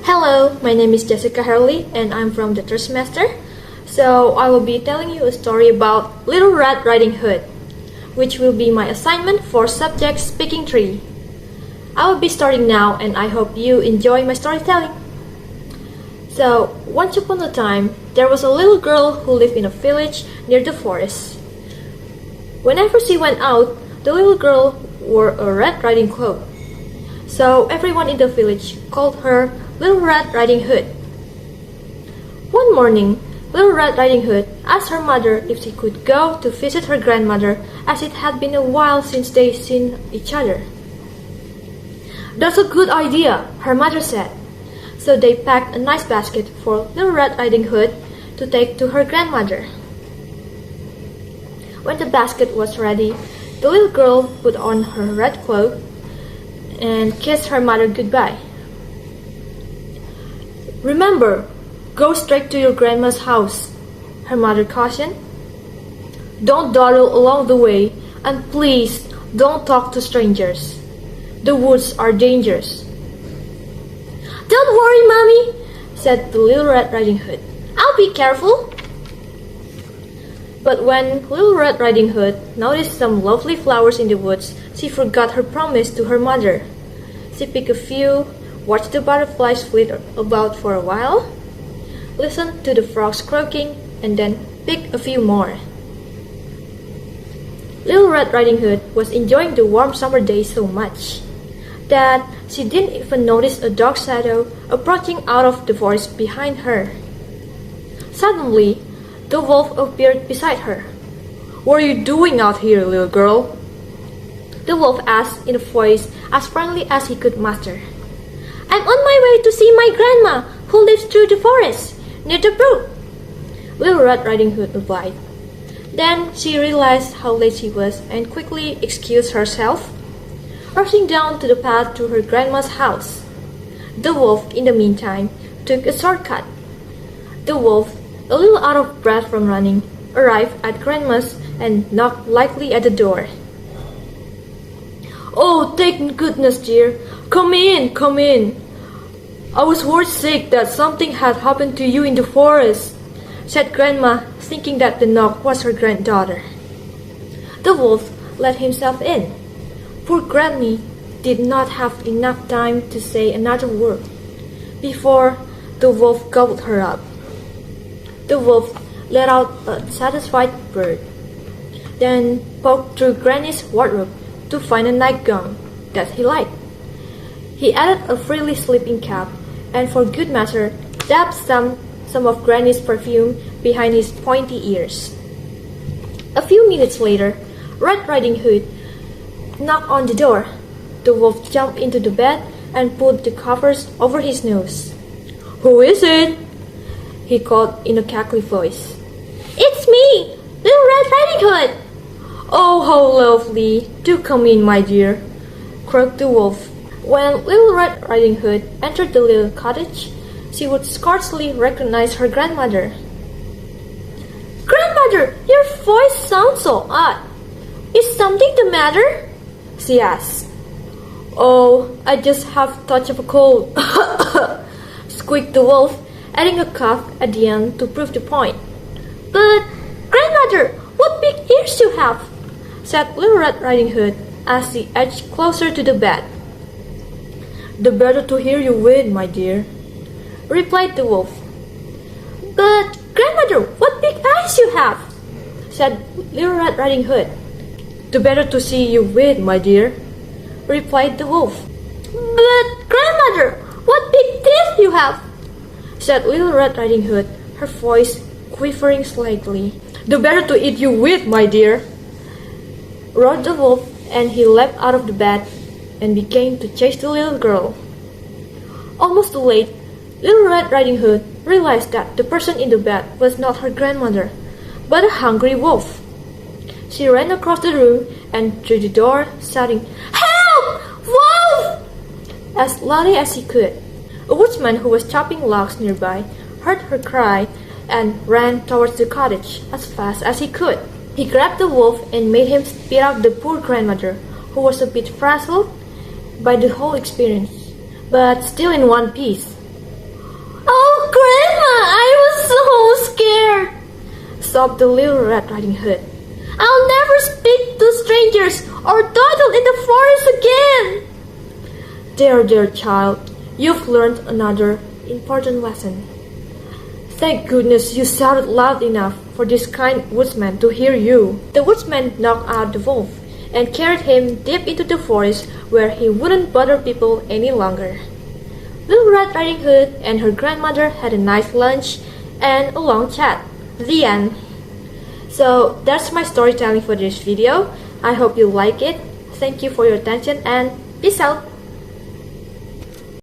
Hello, my name is Jessica Hurley and I'm from the third semester. So I will be telling you a story about Little Red Riding Hood, which will be my assignment for subject Speaking 3. I will be starting now and I hope you enjoy my storytelling. So, once upon a time, there was a little girl who lived in a village near the forest. Whenever she went out, the little girl wore a red riding cloak. So everyone in the village called her Little Red Riding Hood. One morning, Little Red Riding Hood asked her mother if she could go to visit her grandmother, as it had been a while since they'd seen each other. "That's a good idea," her mother said. So they packed a nice basket for Little Red Riding Hood to take to her grandmother. When the basket was ready, the little girl put on her red cloak and kissed her mother goodbye. "Remember, go straight to your grandma's house," her mother cautioned. "Don't dawdle along the way, and please don't talk to strangers. The woods are dangerous." "Don't worry, Mommy," said the Little Red Riding Hood. "I'll be careful." But when Little Red Riding Hood noticed some lovely flowers in the woods, she forgot her promise to her mother. She picked a few, watched the butterflies flit about for a while, listened to the frogs croaking, and then picked a few more. Little Red Riding Hood was enjoying the warm summer day so much that she didn't even notice a dark shadow approaching out of the forest behind her. Suddenly, the wolf appeared beside her. "What are you doing out here, little girl?" The wolf asked in a voice as friendly as he could muster. "I'm on my way to see my grandma, who lives through the forest, near the brook," Little Red Riding Hood replied. Then she realized how late she was and quickly excused herself, rushing down to the path to her grandma's house. The wolf, in the meantime, took a shortcut. The wolf, a little out of breath from running, arrived at grandma's and knocked lightly at the door. "Oh, thank goodness, dear. Come in, come in. I was worried sick that something had happened to you in the forest," said Grandma, thinking that the knock was her granddaughter. The wolf let himself in. Poor Granny did not have enough time to say another word before the wolf gobbled her up. The wolf let out a satisfied bird, then poked through Granny's wardrobe to find a nightgown that he liked. He added a frilly sleeping cap and for good measure dabbed some of Granny's perfume behind his pointy ears. A few minutes later, Red Riding Hood knocked on the door. The wolf jumped into the bed and pulled the covers over his nose. "Who is it?" he called in a cackly voice. "It's me, Little Red Riding Hood." "Oh, how lovely! Do come in, my dear," croaked the wolf. When Little Red Riding Hood entered the little cottage, she would scarcely recognize her grandmother. "Grandmother, your voice sounds so odd. Is something the matter?" she asked. "Oh, I just have a touch of a cold," squeaked the wolf, adding a cough at the end to prove the point. "But, Grandmother, what big ears you have!" said Little Red Riding Hood as she edged closer to the bed. "The better to hear you with, my dear," replied the wolf. "But, Grandmother, what big eyes you have!" said Little Red Riding Hood. "The better to see you with, my dear," replied the wolf. "But, Grandmother, what big teeth you have!" said Little Red Riding Hood, her voice quivering slightly. "The better to eat you with, my dear," roared the wolf, and he leapt out of the bed and began to chase the little girl. Almost too late, Little Red Riding Hood realized that the person in the bed was not her grandmother, but a hungry wolf. She ran across the room and through the door, shouting, "Help! Wolf!" as loudly as she could. A woodsman who was chopping logs nearby heard her cry and ran towards the cottage as fast as he could. He grabbed the wolf and made him spit out the poor grandmother, who was a bit frazzled by the whole experience, but still in one piece. scared, sobbed the Little Red Riding Hood. I'll never speak to strangers or dawdle in the forest again. Dear child, you've learned another important lesson. Thank goodness you shouted loud enough for this kind woodsman to hear you. The woodsman knocked out the wolf and carried him deep into the forest where he wouldn't bother people any longer. Little Red Riding Hood and her grandmother had a nice lunch and a long chat. The end. So that's my storytelling for this video. I hope you like it. Thank you for your attention and peace out.